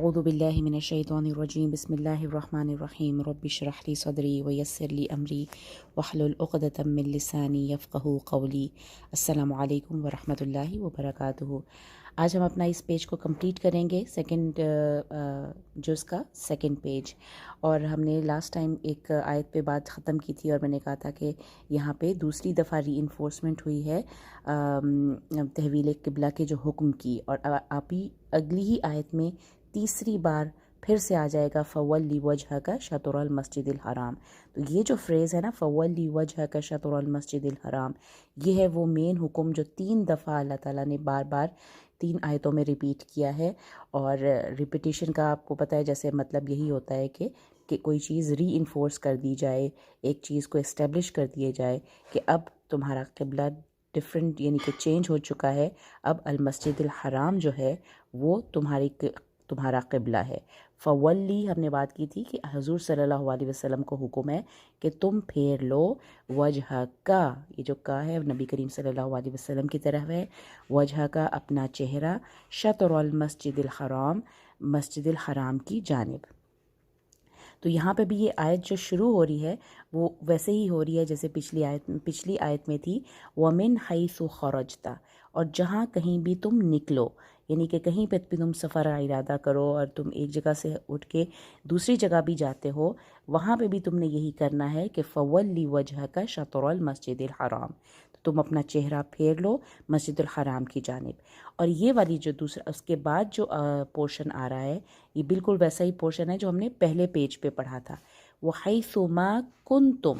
أعوذ بالله من الشيطان الرجيم بسم الله الرحمن الرحيم رب اشرح لي صدري ويسر لي أمري واحلل عقدة من لساني يفقهوا قولي السلام علیکم ورحمۃ اللہ وبرکاتہ۔ آج ہم اپنا اس پیج کو کمپلیٹ کریں گے، سیکنڈ جز کا سیکنڈ پیج، اور ہم نے لاسٹ ٹائم ایک آیت پہ بات ختم کی تھی اور میں نے کہا تھا کہ یہاں پہ دوسری دفعہ ری انفورسمنٹ ہوئی ہے تحویل قبلہ کے جو حکم کی، اور آپ ہی اگلی ہی آیت میں تیسری بار پھر سے آ جائے گا فولی وجہ کا شطر المسجد الحرام۔ تو یہ جو فریز ہے نا فولی وجہ کا شطر المسجد الحرام، یہ ہے وہ مین حکم جو 3 دفعہ اللہ تعالیٰ نے بار بار 3 آیتوں میں ریپیٹ کیا ہے۔ اور ریپیٹیشن کا آپ کو پتہ ہے جیسے مطلب یہی ہوتا ہے کہ کوئی چیز ری انفورس کر دی جائے، ایک چیز کو اسٹیبلش کر دیے جائے کہ اب تمہارا قبلہ ڈفرینٹ یعنی کہ چینج ہو چکا ہے، اب المسجد الحرام جو ہے وہ تمہارا قبلہ ہے۔ فولی ہم نے بات کی تھی کہ حضور صلی اللہ علیہ وسلم کو حکم ہے کہ تم پھیر لو وجہ کا، یہ جو کا ہے نبی کریم صلی اللہ علیہ وسلم کی طرف ہے، وجہ کا اپنا چہرہ، شطر المسجد الحرام، مسجد الحرام کی جانب۔ تو یہاں پہ بھی یہ آیت جو شروع ہو رہی ہے وہ ویسے ہی ہو رہی ہے جیسے پچھلی آیت میں تھی، وَمِنْ حَيْثُ خَرَجْتَ، اور جہاں کہیں بھی تم نکلو، یعنی کہ کہیں پہ بھی تم سفر کا ارادہ کرو اور تم ایک جگہ سے اٹھ کے دوسری جگہ بھی جاتے ہو، وہاں پہ بھی تم نے یہی کرنا ہے کہ فَوَلِّ وَجْهَكَ شَطْرَ الْمَسْجِدِ الْحَرَامِ، تو تم اپنا چہرہ پھیر لو مسجد الحرام کی جانب۔ اور یہ والی جو دوسرا اس کے بعد جو پورشن آ رہا ہے، یہ بالکل ویسا ہی پورشن ہے جو ہم نے پہلے پیج پہ پڑھا تھا، وَحَيْثُ مَا كُنْتُمْ،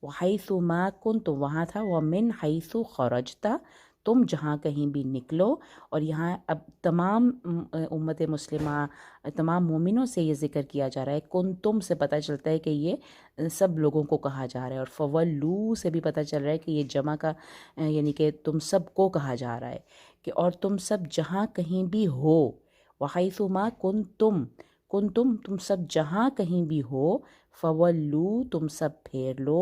وَحَيْثُ مَا كُنْتُمْ وہاں تھا وَمِنْ حَيْثُ خَرَجْتَ، تم جہاں کہیں بھی نکلو۔ اور یہاں اب تمام امت مسلمہ، تمام مومنوں سے یہ ذکر کیا جا رہا ہے، کنتم سے پتہ چلتا ہے کہ یہ سب لوگوں کو کہا جا رہا ہے، اور فولو سے بھی پتہ چل رہا ہے کہ یہ جمع کا یعنی کہ تم سب کو کہا جا رہا ہے کہ اور تم سب جہاں کہیں بھی ہو، وحیث ما کنتم، تم سب جہاں کہیں بھی ہو، فولو تم سب پھیر لو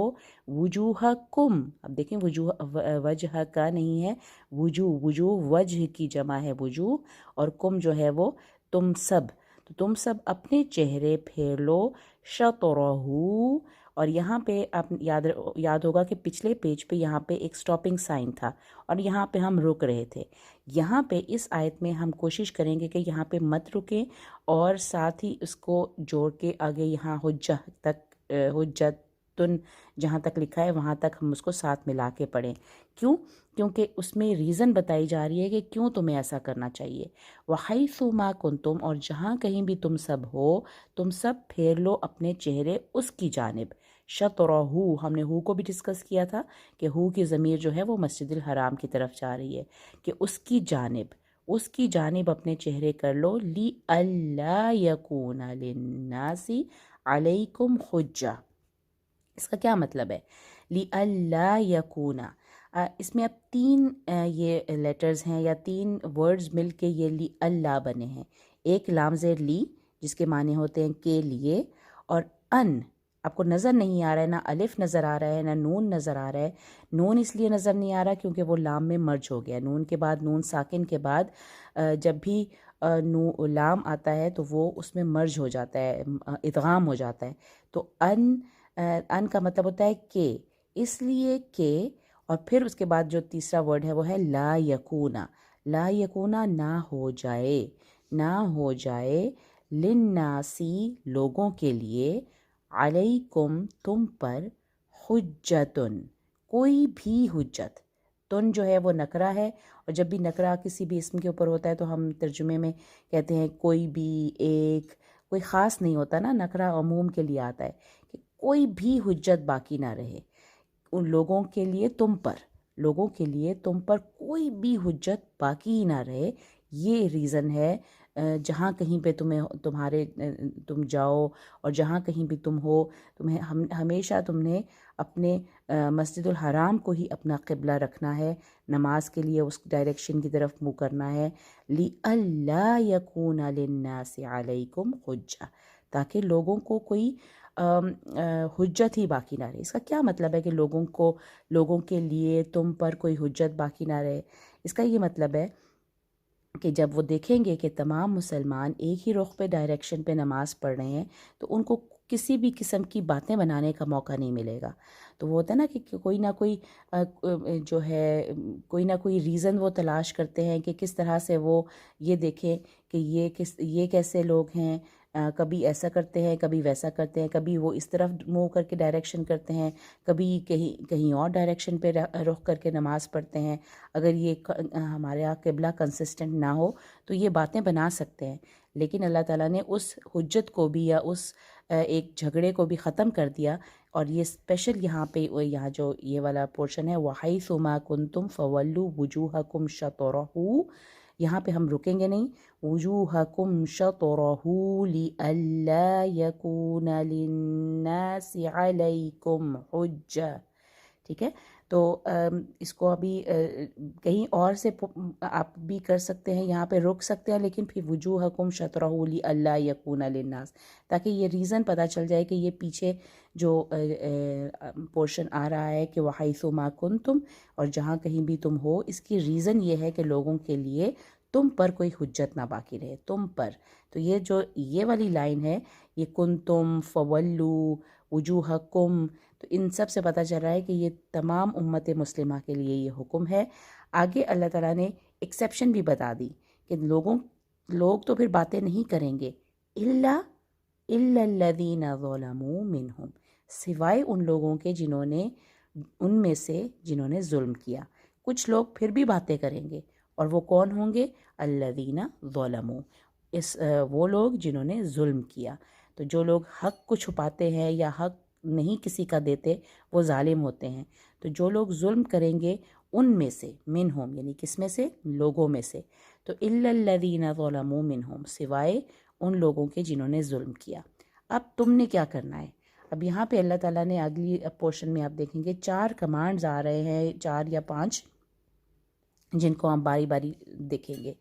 وجوہکم، اب دیکھیں وجہ کا نہیں ہے، وجوہ وجہ کی جمع ہے وجوہ، اور کم جو ہے وہ تم سب، تو تم سب اپنے چہرے پھیر لو شطرہ، اور یہاں پہ آپ یاد ہوگا کہ پچھلے پیج پہ یہاں پہ ایک سٹاپنگ سائن تھا اور یہاں پہ ہم رک رہے تھے۔ یہاں پہ اس آیت میں ہم کوشش کریں گے کہ یہاں پہ مت رکیں، اور ساتھ ہی اس کو جوڑ کے آگے یہاں حجتن جہاں تک لکھا ہے وہاں تک ہم اس کو ساتھ ملا کے پڑھیں۔ کیونکہ اس میں ریزن بتائی جا رہی ہے کہ کیوں تمہیں ایسا کرنا چاہیے۔ وَحَيْثُ مَا كُنْتُمْ، اور جہاں کہیں بھی تم سب ہو، تم سب پھیر لو اپنے چہرے اس کی جانب۔ شطرہ، ہم نے ہو کو بھی ڈسکس کیا تھا کہ ہو کی ضمیر جو ہے وہ مسجد الحرام کی طرف جا رہی ہے، کہ اس کی جانب اپنے چہرے کر لو، لِأَلَّا يَكُونَ لِلنَّاسِ عَلَيْكُمْ حُجَّةٌ۔ اس کا کیا مطلب ہے؟ لِأَلَّا يَكُونَ، اس میں اب 3 یہ لیٹرز ہیں یا 3 ورڈز مل کے یہ لِأَلَّا بنے ہیں۔ ایک لام زیر لی جس کے معنی ہوتے ہیں کے لیے، اور ان آپ کو نظر نہیں آ رہا ہے، نہ الف نظر آ رہا ہے نہ نون نظر آ رہا ہے۔ نون اس لیے نظر نہیں آ رہا کیونکہ وہ لام میں مرج ہو گیا، نون کے بعد نون ساکن کے بعد جب بھی لام آتا ہے تو وہ اس میں مرج ہو جاتا ہے، ادغام ہو جاتا ہے۔ تو ان کا مطلب ہوتا ہے کہ، اس لیے کہ، اور پھر اس کے بعد جو تیسرا ورڈ ہے وہ ہے لا یکونا، لا یکونا نہ ہو جائے للناسی لوگوں کے لیے، علیکم تم پر، حجتن کوئی بھی حجت۔ تن جو ہے وہ نکرہ ہے، اور جب بھی نکرہ کسی بھی اسم کے اوپر ہوتا ہے تو ہم ترجمے میں کہتے ہیں کوئی بھی، ایک، کوئی خاص نہیں ہوتا نا، نکرہ عموم کے لیے آتا ہے کہ کوئی بھی حجت باقی نہ رہے ان لوگوں کے لیے تم پر کوئی بھی حجت باقی نہ رہے۔ یہ ریزن ہے جہاں کہیں پہ تم جاؤ اور جہاں کہیں بھی تم ہو، تمہیں ہمیشہ تم نے اپنے مسجد الحرام کو ہی اپنا قبلہ رکھنا ہے، نماز کے لیے اس ڈائریکشن کی طرف منہ کرنا ہے۔ لِأَلَّا يَكُونَ لِلنَّاسِ عَلَيْكُمْ حُجَّةٌ، تاکہ لوگوں کو کوئی حجت ہی باقی نہ رہے۔ اس کا کیا مطلب ہے کہ لوگوں کے لیے تم پر کوئی حجت باقی نہ رہے؟ اس کا یہ مطلب ہے کہ جب وہ دیکھیں گے کہ تمام مسلمان ایک ہی رخ پہ ڈائریکشن پہ نماز پڑھ رہے ہیں تو ان کو کسی بھی قسم کی باتیں بنانے کا موقع نہیں ملے گا. تو وہ ہوتا ہے نا کہ کوئی نہ کوئی جو ہے کوئی نہ کوئی ریزن وہ تلاش کرتے ہیں کہ کس طرح سے وہ یہ دیکھیں کہ یہ کیسے لوگ ہیں. کبھی ایسا کرتے ہیں، کبھی ویسا کرتے ہیں، کبھی وہ اس طرف منہ کر کے ڈائریکشن کرتے ہیں، کبھی کہیں اور ڈائریکشن پہ رخ کر کے نماز پڑھتے ہیں. اگر یہ ہمارے یہاں قبلہ کنسسٹنٹ نہ ہو تو یہ باتیں بنا سکتے ہیں. لیکن اللہ تعالیٰ نے اس حجت کو بھی یا اس ایک جھگڑے کو بھی ختم کر دیا. اور یہ اسپیشل یہاں جو یہ والا پورشن ہے وَحَيْثُ مَا كُنْتُمْ فَوَلُّوا وُجُوهَكُمْ شَطْرَهُ، یہاں پہ ہم رکیں گے نہیں. وُجُوهَكُمْ شَطْرَهُ لِأَلَّا يَكُونَ لِلنَّاسِ عَلَيْكُمْ حُجَّةٌ. ٹھیک ہے، تو اس کو ابھی کہیں اور سے آپ بھی کر سکتے ہیں، یہاں پہ رک سکتے ہیں، لیکن پھر وجوہکم شطرہ لئلا یکون للناس، تاکہ یہ ریزن پتہ چل جائے کہ یہ پیچھے جو پورشن آ رہا ہے کہ وحیث ما کنتم، اور جہاں کہیں بھی تم ہو، اس کی ریزن یہ ہے کہ لوگوں کے لیے تم پر کوئی حجت نہ باقی رہے تم پر. تو یہ والی لائن ہے، یہ کنتم، فولو، وجوہکم، تو ان سب سے پتہ چل رہا ہے کہ یہ تمام امت مسلمہ کے لیے یہ حکم ہے. آگے اللہ تعالیٰ نے ایکسیپشن بھی بتا دی کہ لوگ تو پھر باتیں نہیں کریں گے، الا الذین ظلموا منہم، سوائے ان لوگوں کے ان میں سے جنہوں نے ظلم کیا. کچھ لوگ پھر بھی باتیں کریں گے، اور وہ کون ہوں گے؟ الذین ظلموا، وہ لوگ جنہوں نے ظلم کیا. تو جو لوگ حق کو چھپاتے ہیں یا حق نہیں کسی کا دیتے وہ ظالم ہوتے ہیں. تو جو لوگ ظلم کریں گے ان میں سے، منہم یعنی کس میں سے؟ لوگوں میں سے. تو الا الذین ظلموا منہم، سوائے ان لوگوں کے جنہوں نے ظلم کیا. اب تم نے کیا کرنا ہے؟ اب یہاں پہ اللہ تعالیٰ نے اگلی پورشن میں آپ دیکھیں گے 4 کمانڈز آ رہے ہیں، 4 یا 5، جن کو ہم باری باری دیکھیں گے.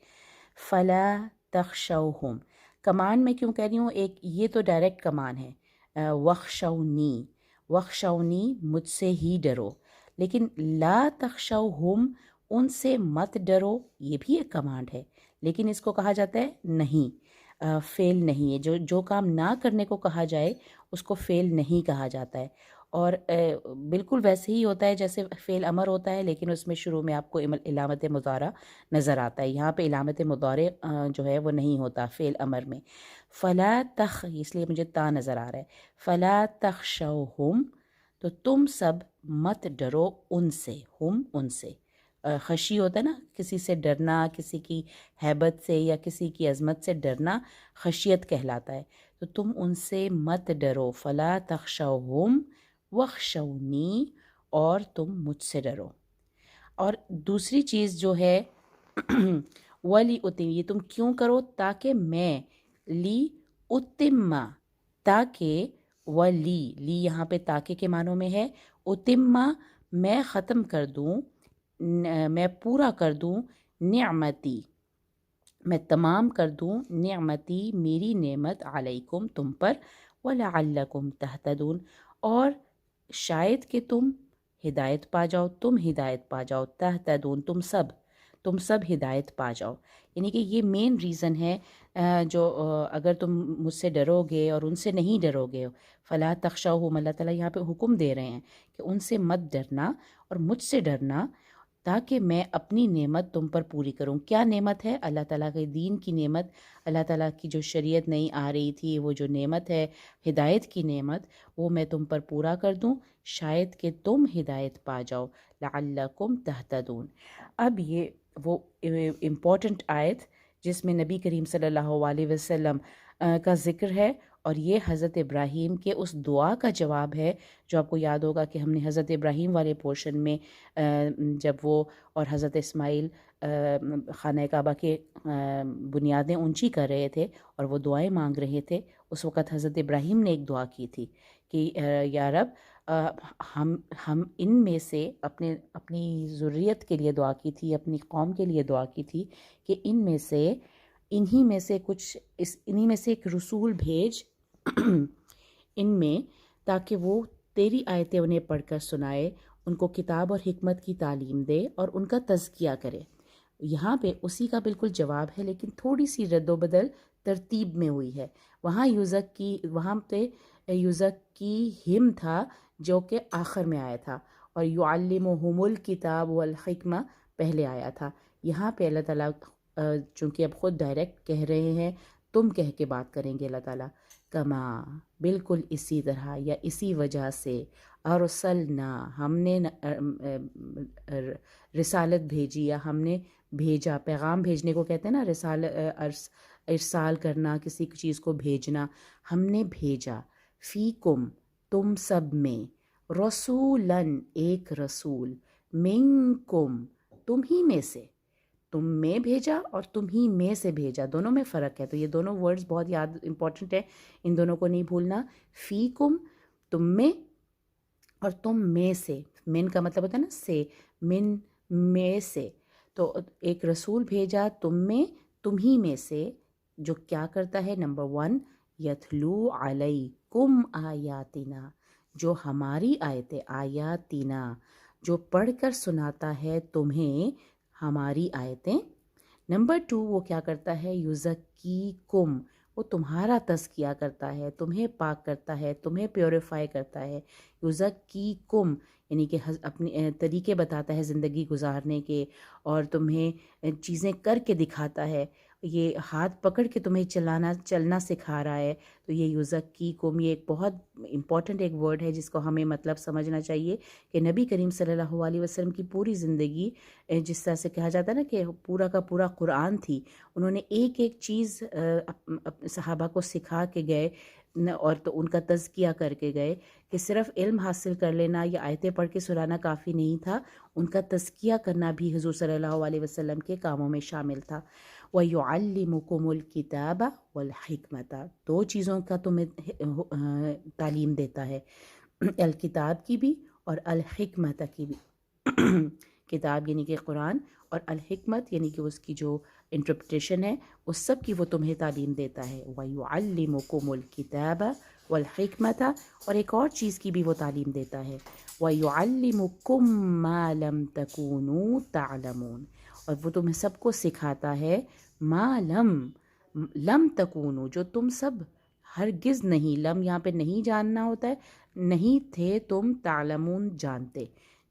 فلا تخشوہم، کمان میں کیوں کہہ رہی ہوں؟ ایک یہ تو ڈائریکٹ کمان ہے، وخشونی مجھ سے ہی ڈرو. لیکن لا تخشوہم، ان سے مت ڈرو، یہ بھی ایک کمانڈ ہے، لیکن اس کو کہا جاتا ہے نہیں، فعل نہیں ہے. جو کام نہ کرنے کو کہا جائے اس کو فعل نہیں کہا جاتا ہے. اور بالکل ویسے ہی ہوتا ہے جیسے فعل امر ہوتا ہے، لیکن اس میں شروع میں آپ کو علامت مضارع نظر آتا ہے. یہاں پہ علامت مضارع جو ہے وہ نہیں ہوتا فعل امر میں. فلا اس لیے مجھے تا نظر آ رہا ہے. فلا تخشوہم، تو تم سب مت ڈرو ان سے، ہم ان سے. خشی ہوتا ہے نا کسی سے ڈرنا، کسی کی ہیبت سے یا کسی کی عظمت سے ڈرنا خشیت کہلاتا ہے. تو تم ان سے مت ڈرو. فلا تخشوہم وخشونی، اور تم مجھ سے ڈرو. اور دوسری چیز جو ہے ولی اتم، یہ تم کیوں کرو؟ تاکہ میں، لی اتما، تاکہ، لی یہاں پہ تاکہ کے معنوں میں ہے، اتما میں ختم کر دوں، میں پورا کر دوں، نعمتی میں تمام کر دوں، نعمتی میری نعمت، علیکم تم پر، ولعلکم تہتدون، اور شاید کہ تم ہدایت پا جاؤ، تم ہدایت پا جاؤ، تہتدون تم سب ہدایت پا جاؤ. یعنی کہ یہ مین ریزن ہے جو اگر تم مجھ سے ڈرو گے اور ان سے نہیں ڈرو گے، فلا تخشوہم، اللہ تعالیٰ یہاں پہ حکم دے رہے ہیں کہ ان سے مت ڈرنا اور مجھ سے ڈرنا، تاکہ میں اپنی نعمت تم پر پوری کروں. کیا نعمت ہے؟ اللہ تعالیٰ کے دین کی نعمت، اللہ تعالیٰ کی جو شریعت نہیں آ رہی تھی، وہ جو نعمت ہے ہدایت کی نعمت، وہ میں تم پر پورا کر دوں، شاید کہ تم ہدایت پا جاؤ، لعلکم تہتدون. اب یہ وہ امپورٹنٹ آیت جس میں نبی کریم صلی اللہ علیہ وسلم کا ذکر ہے، اور یہ حضرت ابراہیم کے اس دعا کا جواب ہے جو آپ کو یاد ہوگا کہ ہم نے حضرت ابراہیم والے پورشن میں جب وہ اور حضرت اسماعیل خانہ کعبہ کے بنیادیں اونچی کر رہے تھے اور وہ دعائیں مانگ رہے تھے، اس وقت حضرت ابراہیم نے ایک دعا کی تھی کہ یا رب، ہم ان میں سے اپنی ذریت کے لیے دعا کی تھی، اپنی قوم کے لیے دعا کی تھی کہ انہی میں سے ایک رسول بھیج ان میں، تاکہ وہ تیری آیتیں انہیں پڑھ کر سنائے، ان کو کتاب اور حکمت کی تعلیم دے اور ان کا تزکیہ کرے. یہاں پہ اسی کا بالکل جواب ہے لیکن تھوڑی سی رد و بدل ترتیب میں ہوئی ہے. وہاں پہ یزکی ہم تھا جو کہ آخر میں آیا تھا اور یعلمہم الکتاب والحکمہ پہلے آیا تھا. یہاں پہ اللہ تعالیٰ چونکہ اب خود ڈائریکٹ کہہ رہے ہیں، تم کہہ کے بات کریں گے اللہ تعالیٰ، کما بالکل اسی طرح یا اسی وجہ سے، ارسلنا ہم نے رسالت بھیجی یا ہم نے بھیجا. پیغام بھیجنے کو کہتے ہیں نا، ارسال کرنا، کسی چیز کو بھیجنا. ہم نے بھیجا فیکم تم سب میں، رسولن ایک رسول، منکم تم ہی میں سے، تم میں بھیجا اور تم ہی میں سے بھیجا، دونوں میں فرق ہے. تو یہ دونوں ورڈز بہت یاد امپورٹنٹ ہے، ان دونوں کو نہیں بھولنا. فیکم تم میں، اور تم میں سے، من کا مطلب ہوتا ہے نا سے، من میں سے. تو ایک رسول بھیجا تم میں، تم ہی میں سے، جو کیا کرتا ہے، نمبر 1 یتلو علیکم آیاتنا، جو ہماری آیتیں، آیاتنا جو پڑھ کر سناتا ہے تمہیں ہماری آیتیں. نمبر 2 وہ کیا کرتا ہے، یزکیکم وہ تمہارا تزکیہ کرتا ہے، تمہیں پاک کرتا ہے، تمہیں پیوریفائی کرتا ہے. یزکیکم یعنی کہ اپنے طریقے بتاتا ہے زندگی گزارنے کے، اور تمہیں چیزیں کر کے دکھاتا ہے. یہ ہاتھ پکڑ کے تمہیں چلنا سکھا رہا ہے. تو یہ یزکیکم، یہ ایک بہت امپورٹنٹ ایک ورڈ ہے جس کو ہمیں مطلب سمجھنا چاہیے کہ نبی کریم صلی اللہ علیہ وسلم کی پوری زندگی، جس طرح سے کہا جاتا ہے نا کہ پورا کا پورا قرآن تھی، انہوں نے ایک ایک چیز صحابہ کو سکھا کے گئے، اور تو ان کا تزکیہ کر کے گئے کہ صرف علم حاصل کر لینا یا آیتیں پڑھ کے سنانا کافی نہیں تھا، ان کا تزکیہ کرنا بھی حضور صلی اللہ علیہ وسلم کے کاموں میں شامل تھا. وَيُعَلِّمُكُمُ الْكِتَابَ وَالْحِكْمَةَ، 2 چیزوں کا تمہیں تعلیم دیتا ہے، الکتاب کی بھی اور الحکمت کی بھی. کتاب یعنی کہ قرآن، اور الحکمت یعنی کہ اس کی جو انٹرپریٹیشن ہے، اس سب کی وہ تمہیں تعلیم دیتا ہے. وَيُعَلِّمُكُمُ الْكِتَابَ وَالْحِكْمَةَ، اور ایک اور چیز کی بھی وہ تعلیم دیتا ہے، وَيُعَلِّمُكُم مَّا لَمْ تَكُونُوا تَعْلَمُونَ، اور وہ تمہیں سب کو سکھاتا ہے، ما لم تکونو جو تم سب ہرگز نہیں، لم یہاں پہ نہیں جاننا ہوتا ہے، نہیں تھے تم، تعلمون جانتے،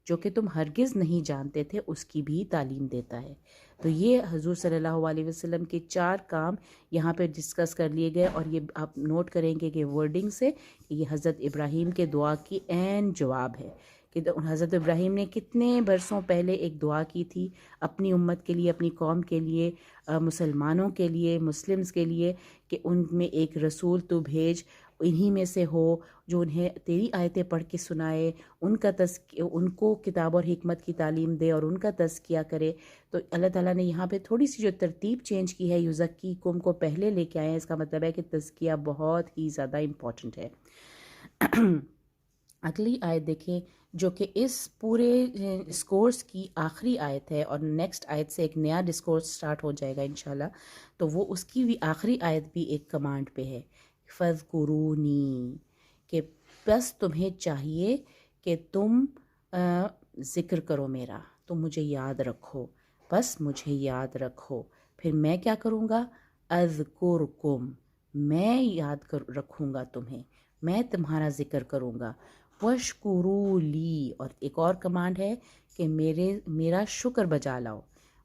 جو کہ تم ہرگز نہیں جانتے تھے، اس کی بھی تعلیم دیتا ہے. تو یہ حضور صلی اللہ علیہ وسلم کے 4 کام یہاں پہ ڈسکس کر لیے گئے، اور یہ آپ نوٹ کریں گے کہ ورڈنگ سے کہ یہ حضرت ابراہیم کے دعا کی عین جواب ہے. کہ حضرت ابراہیم نے کتنے برسوں پہلے ایک دعا کی تھی اپنی امت کے لیے، اپنی قوم کے لیے، مسلمانوں کے لیے، مسلمز کے لیے، کہ ان میں ایک رسول تو بھیج، انہی میں سے ہو جو انہیں تیری آیتیں پڑھ کے سنائے، ان کو کتاب اور حکمت کی تعلیم دے اور ان کا تزکیہ کرے. تو اللہ تعالیٰ نے یہاں پہ تھوڑی سی جو ترتیب چینج کی ہے، یزکیکم کو پہلے لے کے آئے ہیں، اس کا مطلب ہے کہ تزکیہ بہت ہی زیادہ امپورٹنٹ ہے. اگلی آیت دیکھیں جو کہ اس پورے ڈسکورس کی آخری آیت ہے، اور نیکسٹ آیت سے ایک نیا ڈسکورس سٹارٹ ہو جائے گا انشاءاللہ. تو وہ اس کی بھی آخری آیت بھی ایک کمانڈ پہ ہے، فَاذْكُرُونِی، کہ بس تمہیں چاہیے کہ تم ذکر کرو میرا، تم مجھے یاد رکھو، بس مجھے یاد رکھو. پھر میں کیا کروں گا، اذکرکم، میں یاد رکھوں گا تمہیں، میں تمہارا ذکر کروں گا. وَاشْکُرُوا لی، اور ایک اور کمانڈ ہے کہ میرا شکر بجا لاؤ.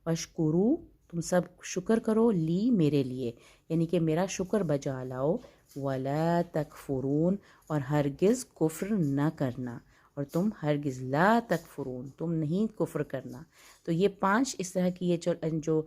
وَاشْکُرُوا، تم سب شکر کرو، لی میرے لیے، یعنی کہ میرا شکر بجا لاؤ. وَلَا تَکْفُرُونَ، اور ہرگز کفر نہ کرنا، اور تم ہرگز لا تکفرون، تم نہیں کفر کرنا. تو یہ 5 اس طرح کی یہ جو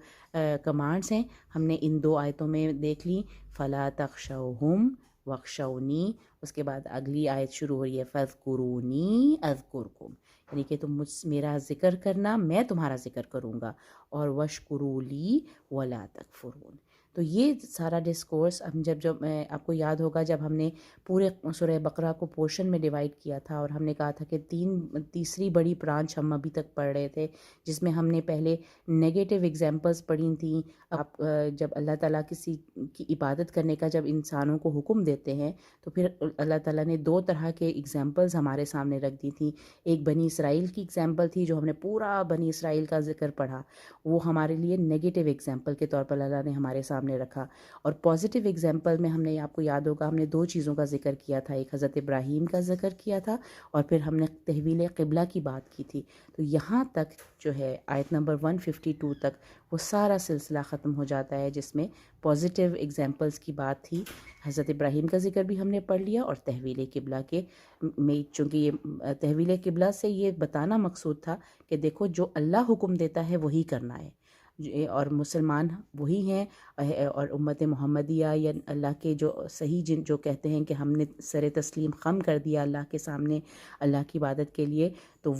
کمانڈز ہیں ہم نے ان 2 آیتوں میں دیکھ لی. فَلَا تَخْشَوْهُمْ وَاخْشَوْنِی، اس کے بعد اگلی آیت شروع ہو رہی ہے فَاذْکُرُونِی اذْکُرْکُم، یعنی کہ تم میرا ذکر کرنا، میں تمہارا ذکر کروں گا. اور وَاشْکُرُوا لی وَلَا تَکْفُرُونَ. تو یہ سارا ڈسکورس ہم جب آپ کو یاد ہوگا جب ہم نے پورے سورہ بقرہ کو پورشن میں ڈیوائڈ کیا تھا اور ہم نے کہا تھا کہ تیسری بڑی برانچ ہم ابھی تک پڑھ رہے تھے، جس میں ہم نے پہلے نیگیٹو ایگزامپلس پڑھی تھیں. آپ جب اللہ تعالیٰ کسی کی عبادت کرنے کا جب انسانوں کو حکم دیتے ہیں تو پھر اللہ تعالیٰ نے دو طرح کے ایگزامپلز ہمارے سامنے رکھ دی تھیں. ایک بنی اسرائیل کی ایگزامپل تھی جو ہم نے پورا بنی اسرائیل کا ذکر پڑھا، وہ ہمارے لیے نیگیٹو ایگزامپل کے طور پر اللہ نے ہمارے سامنے رکھا. اور پازیٹیو ایگزامپل میں ہم نے، آپ کو یاد ہوگا، ہم نے دو چیزوں کا ذکر کیا تھا. ایک حضرت ابراہیم کا ذکر کیا تھا اور پھر ہم نے تحویل قبلہ کی بات کی تھی. تو یہاں تک جو ہے آیت نمبر 152 تک وہ سارا سلسلہ ختم ہو جاتا ہے، جس میں پازیٹیو ایگزامپلس کی بات تھی. حضرت ابراہیم کا ذکر بھی ہم نے پڑھ لیا اور تحویل قبلہ کے میں، چونکہ یہ تحویل قبلہ سے یہ بتانا مقصود تھا کہ دیکھو جو اللہ حکم دیتا ہے وہی کرنا ہے، اور مسلمان وہی ہیں. اور امت محمدیہ یا اللہ کے جو صحیح جو کہتے ہیں کہ ہم نے سر تسلیم خم کر دیا اللہ کے سامنے اللہ کی عبادت کے لیے، تو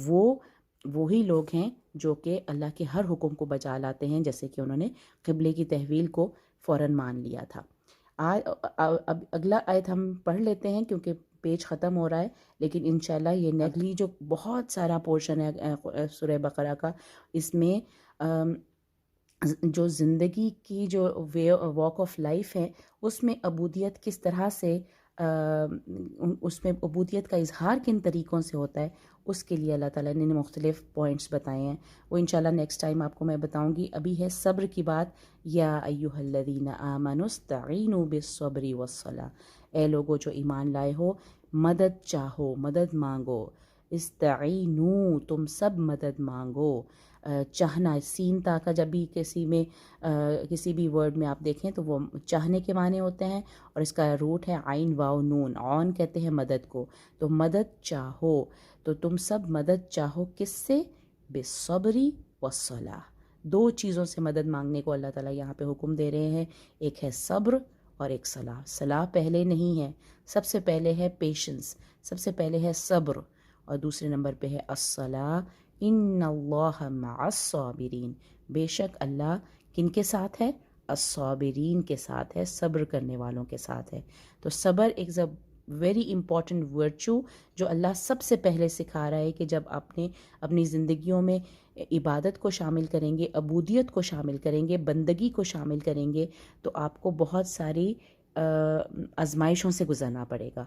وہی لوگ ہیں جو کہ اللہ کے ہر حکم کو بجا لاتے ہیں، جیسے کہ انہوں نے قبلے کی تحویل کو فوراً مان لیا تھا. اب اگلا آیت ہم پڑھ لیتے ہیں کیونکہ پیج ختم ہو رہا ہے، لیکن انشاءاللہ یہ اگلی جو بہت سارا پورشن ہے سورہ بقرہ کا، اس میں جو زندگی کی جو واک آف لائف ہے اس میں عبودیت کس طرح سے، اس میں عبودیت کا اظہار کن طریقوں سے ہوتا ہے، اس کے لیے اللہ تعالیٰ نے مختلف پوائنٹس بتائے ہیں. وہ انشاءاللہ نیکسٹ ٹائم آپ کو میں بتاؤں گی. ابھی ہے صبر کی بات. یا ایھا الذین آمنوا استعینوا بالصبر والصلاۃ، اے لوگوں جو ایمان لائے ہو مدد چاہو، مدد مانگو. استعینوا، تم سب مدد مانگو. چاہنا، سین تا کا جب بھی کسی بھی ورڈ میں آپ دیکھیں تو وہ چاہنے کے معنی ہوتے ہیں، اور اس کا روٹ ہے عین واو نون. عون کہتے ہیں مدد کو. تو مدد چاہو، تو تم سب مدد چاہو کس سے؟ بالصبر والصلاۃ. دو چیزوں سے مدد مانگنے کو اللہ تعالیٰ یہاں پہ حکم دے رہے ہیں. ایک ہے صبر اور ایک صلاح. صلاح پہلے نہیں ہے، سب سے پہلے ہے پیشنس، سب سے پہلے ہے صبر، اور دوسرے نمبر پہ ہے الصلاح. ان اللہ مع الصابرین، بے شک اللہ کن کے ساتھ ہے؟ الصابرین کے ساتھ ہے، صبر کرنے والوں کے ساتھ ہے. تو صبر ایک ویری امپورٹنٹ ورچو جو اللہ سب سے پہلے سکھا رہا ہے کہ جب اپنی زندگیوں میں عبادت کو شامل کریں گے، عبودیت کو شامل کریں گے، بندگی کو شامل کریں گے، تو آپ کو بہت ساری آزمائشوں سے گزرنا پڑے گا.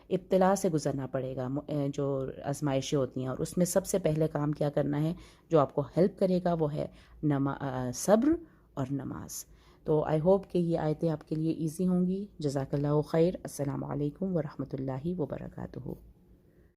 ابتلا سے گزرنا پڑے گا، جو آزمائشیں ہوتی ہیں. اور اس میں سب سے پہلے کام کیا کرنا ہے جو آپ کو ہیلپ کرے گا، وہ ہے صبر اور نماز. تو آئی ہوپ کہ یہ آیتیں آپ کے لیے ایزی ہوں گی. جزاک اللہ خیر. السلام علیکم ورحمۃ اللہ وبرکاتہ.